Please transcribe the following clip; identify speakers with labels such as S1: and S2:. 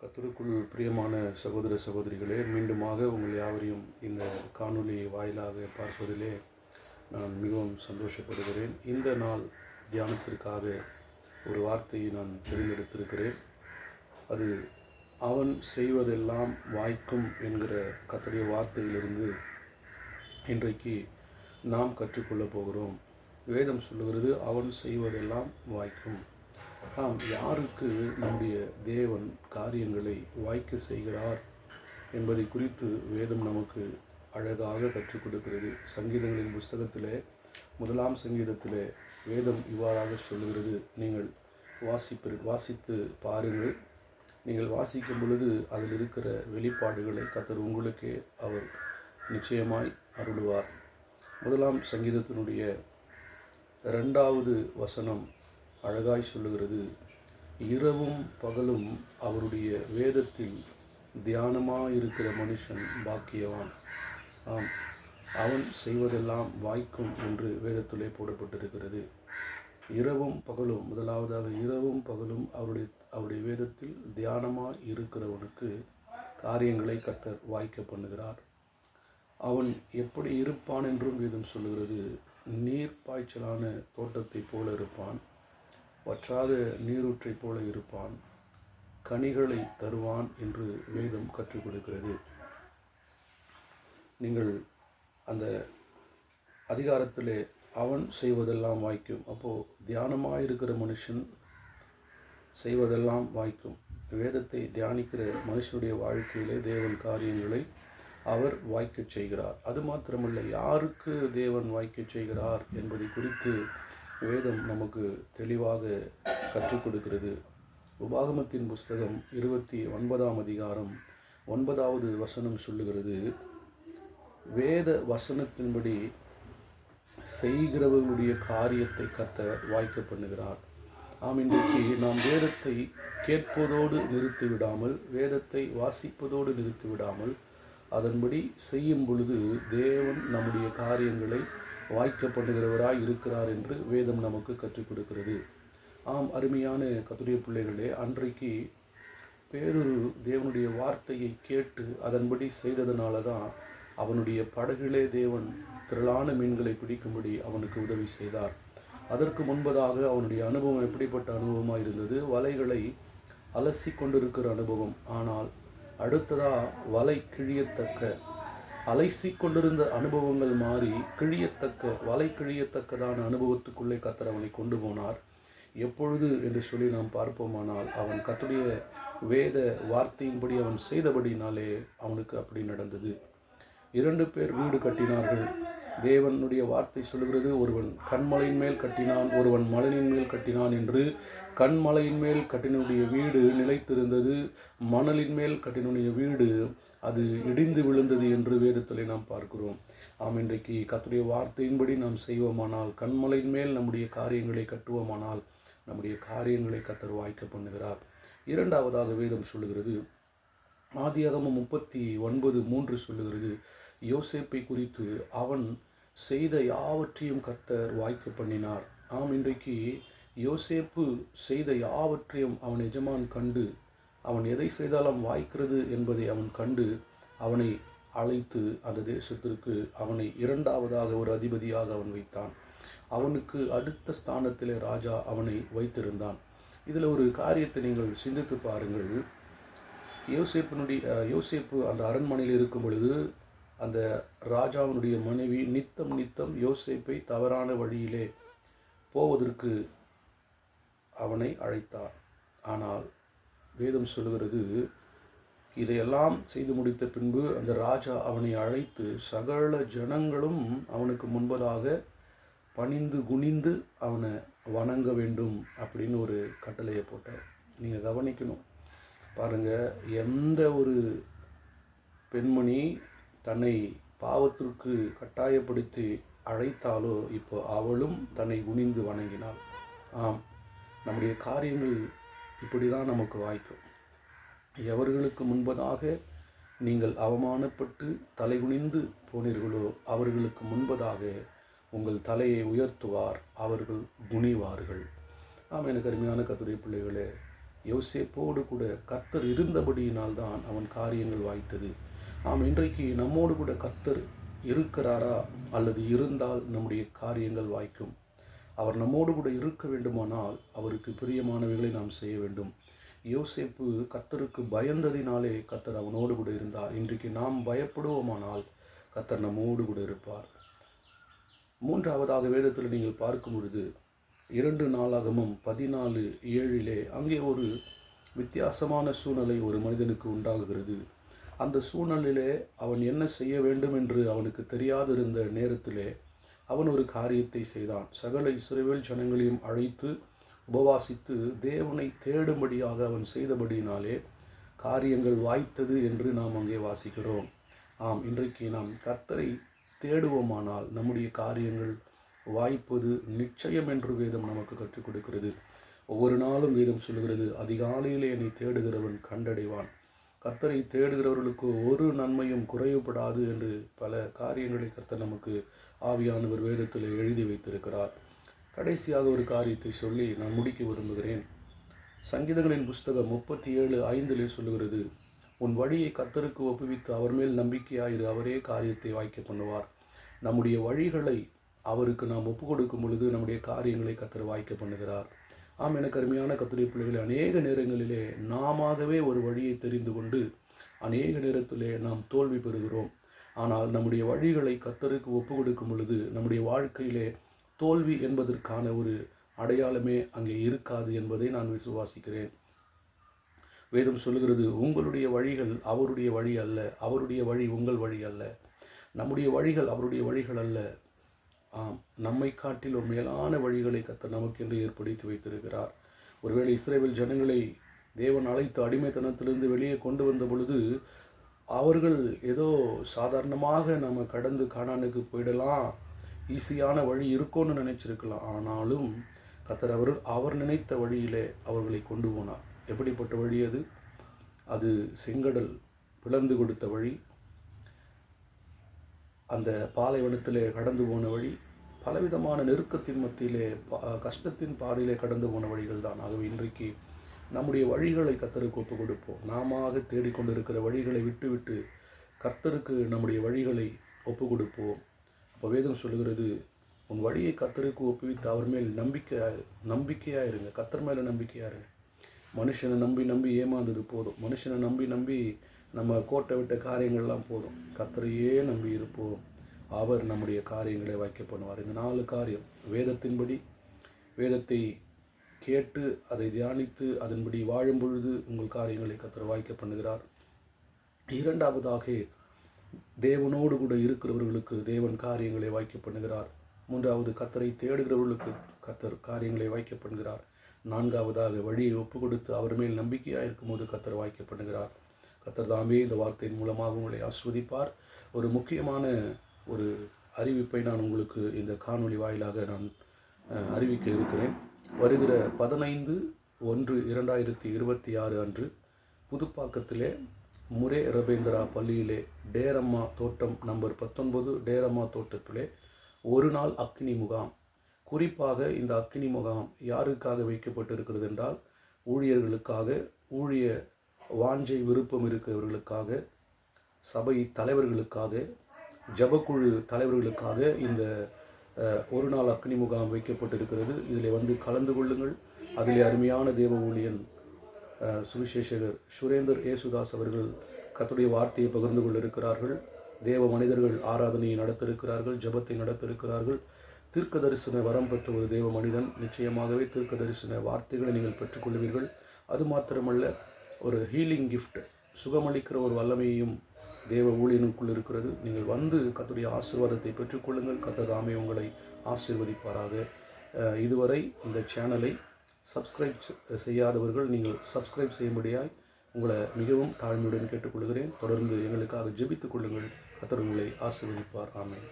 S1: கர்த்தருக்குள் பிரியமான சகோதர சகோதரிகளே, மீண்டுமாக உங்கள் யாவரையும் இந்த காணொளி வாயிலாக பார்ப்பதிலே நான் மிகவும் சந்தோஷப்படுகிறேன். இந்த நாள் தியானத்திற்காக ஒரு வார்த்தையை நான் தேர்ந்தெடுத்திருக்கிறேன். அது அவன் செய்வதெல்லாம் வாய்க்கும் என்கிற கர்த்தருடைய வார்த்தையிலிருந்து இன்றைக்கு நாம் கற்றுக்கொள்ளப் போகிறோம். வேதம் சொல்லுகிறது, அவன் செய்வதெல்லாம் வாய்க்கும். யாருக்கு நம்முடைய தேவன் காரியங்களை வாய்க்க செய்கிறார் என்பதை குறித்து வேதம் நமக்கு அழகாக கற்றுக் கொடுக்கிறது. சங்கீதங்களின் புஸ்தகத்திலே 1 சங்கீதத்திலே வேதம் இவ்வாறாக சொல்லுகிறது. நீங்கள் வாசித்து பாருங்கள். நீங்கள் வாசிக்கும் பொழுது அதில் இருக்கிற வெளிப்பாடுகளை கர்த்தர் உங்களுக்கே அவர் நிச்சயமாய் அருளுவார். 1 சங்கீதத்தினுடைய 2வது வசனம் அழகாய் சொல்லுகிறது, இரவும் பகலும் அவருடைய வேதத்தில் தியானமாயிருக்கிற மனுஷன் பாக்கியவான். அவன் செய்வதெல்லாம் வாய்க்கும் என்று வேதத்திலே போடப்பட்டிருக்கிறது. இரவும் பகலும், முதலாவதாக இரவும் பகலும் அவருடைய வேதத்தில் தியானமாய் இருக்கிறவனுக்கு காரியங்களை கர்த்தர் வாய்க்க பண்ணுகிறார். அவன் எப்படி இருப்பான் என்றும் வேதம் சொல்லுகிறது. நீர் பாய்ச்சலான தோட்டத்தை போல இருப்பான், வற்றாத நீரூற்றை போல இருப்பான், கனிகளை தருவான் என்று வேதம் கற்றுக் கொடுக்கிறது. நீங்கள் அந்த அதிகாரத்திலே அவன் செய்வதெல்லாம் வாய்க்கும். அப்போது தியானமாக இருக்கிற மனுஷன் செய்வதெல்லாம் வாய்க்கும். வேதத்தை தியானிக்கிற மனுஷனுடைய வாழ்க்கையிலே தேவன் காரியங்களை அவர் வாய்க்கச் செய்கிறார். அது மாத்திரமல்ல, யாருக்கு தேவன் வாய்க்கச் செய்கிறார் என்பதை குறித்து வேதம் நமக்கு தெளிவாக கற்றுக் கொடுக்கிறது. உபாகமத்தின் புஸ்தகம் 29 அதிகாரம் 9வது வசனம் சொல்லுகிறது, வேத வசனத்தின்படி செய்கிறவர்களுடைய காரியத்தை கர்த்தர் வாய்க்க பண்ணுகிறார். இன்றைக்கு நாம் வேதத்தை கேட்பதோடு நிறுத்திவிடாமல், வேதத்தை வாசிப்பதோடு நிறுத்திவிடாமல், அதன்படி செய்யும் பொழுது தேவன் நம்முடைய காரியங்களை வாய்க்க பண்ணுகிறவராய் இருக்கிறார் என்று வேதம் நமக்கு கற்றுக் கொடுக்கிறது. அருமையான கர்த்தருடைய பிள்ளைகளே, அன்றைக்கு பேதுரு தேவனுடைய வார்த்தையை கேட்டு அதன்படி செய்ததனால தான் அவனுடைய படகிலே தேவன் திரளான மீன்களை பிடிக்கும்படி அவனுக்கு உதவி செய்தார். அதற்கு முன்பதாக அவனுடைய அனுபவம் எப்படிப்பட்ட அனுபவமாக இருந்தது? வலைகளை அலசி கொண்டிருக்கிற அனுபவம். ஆனால் அடுத்ததாக வலை கிழியத்தக்க, அலைசி கொண்டிருந்த அனுபவங்கள் மாறி வலை கிழியத்தக்கதான அனுபவத்துக்குள்ளே கர்த்தர் அவனை கொண்டு போனார். எப்பொழுது என்று சொல்லி நாம் பார்ப்போமானால், அவன் கர்த்தருடைய வேத வார்த்தையின்படி அவன் செய்தபடினாலே அவனுக்கு அப்படி நடந்தது. 2 பேர் வீடு கட்டினார்கள். தேவனுடைய வார்த்தை சொல்லுகிறது, ஒருவன் கண்மலையின் மேல் கட்டினான், ஒருவன் மணலின் மேல் கட்டினான் என்று. கண்மலையின் மேல் கட்டினுடைய வீடு நிலைத்திருந்தது, மணலின் மேல் கட்டினுடைய வீடு அது இடிந்து விழுந்தது என்று வேதத்திலே நாம் பார்க்கிறோம். இன்றைக்கு கர்த்தருடைய வார்த்தையின்படி நாம் செய்வோமானால், கண்மலையின் மேல் நம்முடைய காரியங்களை கட்டுவோமானால், நம்முடைய காரியங்களை கர்த்தர் வாய்க்க பண்ணுகிறார். 2வதாக வேதம் சொல்லுகிறது, ஆதியாகமம் 39:3 சொல்லுகிறது, யோசேப்பை குறித்து அவன் செய்த யாவற்றையும் கர்த்தர் வாய்க்க பண்ணினார். இன்றைக்கு யோசேப்பு செய்த யாவற்றையும் அவன் எஜமான் கண்டு, அவன் எதை செய்தாலும் வாய்க்கிறது என்பதை அவன் கண்டு அவனை அழைத்து அந்த தேசத்திற்கு அவனை 2வதாக ஒரு அதிபதியாக அவன் வைத்தான். அவனுக்கு அடுத்த ஸ்தானத்திலே ராஜா அவனை வைத்திருந்தான். இதில் ஒரு காரியத்தை நீங்கள் சிந்தித்து பாருங்கள். யோசேப்பு அந்த அரண்மனையில் இருக்கும் பொழுது அந்த ராஜாவினுடைய மனைவி நித்தம் யோசேப்பை தவறான வழியிலே போவதற்கு அவனை அழைத்தார். ஆனால் வேதம் சொல்லுகிறது, இதையெல்லாம் செய்து முடித்த பின்பு அந்த ராஜா அவனை அழைத்து சகல ஜனங்களும் அவனுக்கு முன்பதாக பணிந்து குனிந்து அவனை வணங்க வேண்டும் அப்படின்னு ஒரு கட்டளையை போட்டார். நீங்கள் கவனிக்கணும் பாருங்கள், எந்த ஒரு பெண்மணி தன்னை பாவத்திற்கு கட்டாயப்படுத்தி அழைத்தாலோ இப்போ அவளும் தன்னை குனிந்து வணங்கினாள். நம்முடைய காரியங்கள் இப்படி தான் நமக்கு வாய்க்கும். எவர்களுக்கு முன்பதாக நீங்கள் அவமானப்பட்டு தலைகுனிந்து போனீர்களோ அவர்களுக்கு முன்பதாக உங்கள் தலையை உயர்த்துவார், அவர்கள் குனிவார்கள். எனக்கு அருமையான கர்த்தருடைய பிள்ளைகளே, யோசேப்போடு கூட கர்த்தர் இருந்தபடியினால்தான் அவன் காரியங்கள் வாய்த்தது. இன்றைக்கு நம்மோடு கூட கர்த்தர் இருக்கிறாரா அல்லது இருந்தால் நம்முடைய காரியங்கள் வாய்க்கும். அவர் நம்மோடு கூட இருக்க வேண்டுமானால் அவருக்கு பிரியமானவைகளை நாம் செய்ய வேண்டும். யோசேப்பு கர்த்தருக்கு பயந்ததினாலே கர்த்தர் அவனோடு கூட இருந்தார். இன்றைக்கு நாம் பயப்படுவோமானால் கர்த்தர் நம்மோடு கூட இருப்பார். மூன்றாவதாக வேதத்தில் நீங்கள் பார்க்கும் பொழுது 2 நாளாகமம் 14:7 அங்கே ஒரு வித்தியாசமான சூழ்நிலை ஒரு மனிதனுக்கு உண்டாகுகிறது. அந்த சூழ்நிலையிலே அவன் என்ன செய்ய வேண்டும் என்று அவனுக்கு தெரியாதிருந்த நேரத்திலே அவன் ஒரு காரியத்தை செய்தான். சகல இஸ்ரவேல் ஜனங்களையும் அழைத்து உபவாசித்து தேவனை தேடும்படியாக அவன் செய்தபடியினாலே காரியங்கள் வாய்த்தது என்று நாம் அங்கே வாசிக்கிறோம். இன்றைக்கு நாம் கர்த்தரை தேடுவோமானால் நம்முடைய காரியங்கள் வாய்ப்பது நிச்சயம் என்று வேதம் நமக்கு கற்றுக் கொடுக்கிறது. ஒவ்வொரு நாளும் வேதம் சொல்கிறது, அதிகாலையிலே என்னை தேடுகிறவன் கண்டடைவான். கர்த்தரை தேடுகிறவர்களுக்கு ஒரு நன்மையும் குறைவுபடாது என்று பல காரியங்களை கர்த்தர் நமக்கு ஆவியானவர் வேதத்தில் எழுதி வைத்திருக்கிறார். கடைசியாக ஒரு காரியத்தை சொல்லி நான் முடிக்க விரும்புகிறேன். சங்கீதங்களின் புஸ்தகம் 37:5 சொல்லுகிறது, உன் வழியை கர்த்தருக்கு ஒப்புவித்து அவர் மேல் நம்பிக்கையாயிரு, அவரே காரியத்தை வாய்க்க பண்ணுவார். நம்முடைய வழிகளை அவருக்கு நாம் ஒப்பு கொடுக்கும் பொழுது நம்முடைய காரியங்களை கர்த்தர் வாய்க்க பண்ணுகிறார். எனக்கு அருமையான கர்த்தருடைய பிள்ளைகளை, அநேக நேரங்களிலே நாமவே ஒரு வழியை தெரிந்து கொண்டு அநேக நேரத்திலே நாம் தோல்வி பெறுகிறோம். ஆனால் நம்முடைய வழிகளை கர்த்தருக்கு ஒப்பு கொடுக்கும் பொழுது நம்முடைய வாழ்க்கையிலே தோல்வி என்பதற்கான ஒரு அடையாளமே அங்கே இருக்காது என்பதை நான் விசுவாசிக்கிறேன். வேதம் சொல்லுகிறது, உங்களுடைய வழிகள் அவருடைய வழி அல்ல, அவருடைய வழி உங்கள் வழி அல்ல. நம்முடைய வழிகள் அவருடைய வழிகள் அல்ல. நம்மை காட்டிலும் மேலான வழிகளை கர்த்தர் நமக்கென்று ஏற்படுத்தி வைத்திருக்கிறார். ஒருவேளை இஸ்ரவேல் ஜனங்களை தேவன் அழைத்து அடிமைத்தனத்திலிருந்து வெளியே கொண்டு வந்த பொழுது அவர்கள் ஏதோ சாதாரணமாக நம்ம கடந்து கானானுக்கு போயிடலாம், ஈஸியான வழி இருக்கும்னு நினைச்சிருக்கலாம். ஆனாலும் கர்த்தர் அவர் நினைத்த வழியிலே அவர்களை கொண்டு போனார். எப்படிப்பட்ட வழி அது? அது செங்கடல் பிளந்து கொடுத்த வழி, அந்த பாலைவனத்திலே கடந்து போன வழி, பலவிதமான நெருக்கத்தின் மத்தியிலே கஷ்டத்தின் பாதையிலே கடந்து போன வழிகள் தான். ஆகவே இன்றைக்கு நம்முடைய வழிகளை கர்த்தருக்கு ஒப்பு கொடுப்போம். நாம தேடிக்கொண்டிருக்கிற வழிகளை விட்டுவிட்டு கர்த்தருக்கு நம்முடைய வழிகளை ஒப்பு கொடுப்போம். அப்போ வேதம் சொல்லுகிறது, உன் வழியை கர்த்தருக்கு ஒப்புவித்து அவர் மேல் நம்பிக்கையாக இருங்க. கர்த்தர் மேலே நம்பிக்கையாக இருங்க. மனுஷனை நம்பி ஏமாந்தது போதும். மனுஷனை நம்பி நம்ம கோட்டை விட்ட காரியங்கள்லாம் போதும். கர்த்தரையே நம்பி இருப்போம். அவர் நம்முடைய காரியங்களை வாய்க்க பண்ணுவார். இந்த 4 காரியம் வேதத்தின்படி, வேதத்தை கேட்டு அதை தியானித்து அதன்படி வாழும் பொழுது உங்கள் காரியங்களை கர்த்தர் வாய்க்க பண்ணுகிறார். இரண்டாவதாக, தேவனோடு கூட இருக்கிறவர்களுக்கு தேவன் காரியங்களை வாய்க்க பண்ணுகிறார். மூன்றாவது, கர்த்தரை தேடுகிறவர்களுக்கு கர்த்தர் காரியங்களை வாய்க்க பண்ணுகிறார். நான்காவதாக, வழியை ஒப்பு கொடுத்து அவர் மேல் நம்பிக்கையாக இருக்கும்போது கர்த்தர் வாய்க்க பண்ணுகிறார். கர்த்தர் தாமே இந்த வார்த்தையின் மூலமாக உங்களை ஆஸ்வதிப்பார். ஒரு முக்கியமான ஒரு அறிவிப்பை நான் உங்களுக்கு இந்த காணொளி வாயிலாக நான் அறிவிக்க இருக்கிறேன். வருகிற 15/1/2026 அன்று புதுப்பாக்கத்திலே முரே ரபேந்திரா பள்ளியிலே டேரம்மா தோட்டம் நம்பர் 19 டேரம்மா தோட்டத்திலே ஒரு நாள் அக்கினி முகாம். குறிப்பாக இந்த அக்கினி முகாம் யாருக்காக வைக்கப்பட்டிருக்கிறது என்றால், ஊழியர்களுக்காக, ஊழிய வாஞ்சை விருப்பம் இருக்கிறவர்களுக்காக, சபை தலைவர்களுக்காக, ஜபக்குழு தலைவர்களுக்காக இந்த ஒரு நாள் அக்கினி முகாம் வைக்கப்பட்டிருக்கிறது. இதில் வந்து கலந்து கொள்ளுங்கள். அதில் அருமையான தேவ ஊழியன் சுவிசேஷகர் சுரேந்தர் ஏசுதாஸ் அவர்கள் கர்த்தருடைய வார்த்தையை பகிர்ந்து கொண்டிருக்கிறார்கள். தேவ மனிதர்கள் ஆராதனையை நடத்திருக்கிறார்கள், ஜபத்தை நடத்திருக்கிறார்கள். தீர்க்க தரிசன வரம் பெற்ற ஒரு தேவ மனிதன், நிச்சயமாகவே தீர்க்க தரிசன வார்த்தைகளை நீங்கள் பெற்றுக்கொள்வீர்கள். அது மாத்திரமல்ல, ஒரு ஹீலிங் கிஃப்ட், சுகமளிக்கிற ஒரு வல்லமையையும் தேவ ஊழியனுக்குள் இருக்கிறது. நீங்கள் வந்து கர்த்தருடைய ஆசீர்வாதத்தை பெற்றுக்கொள்ளுங்கள். கர்த்தர் தாமே உங்களை ஆசீர்வதிப்பாராக. இதுவரை இந்த சேனலை சப்ஸ்கிரைப் செய்யாதவர்கள் நீங்கள் சப்ஸ்கிரைப் செய்யும்படியாய் உங்களை மிகவும் தாழ்மையுடன் கேட்டுக்கொள்கிறேன். தொடர்ந்து எங்களுக்காக ஜெபித்துக் கொள்ளுங்கள். கர்த்தர் உங்களை ஆசீர்வதிப்பார். ஆமென்.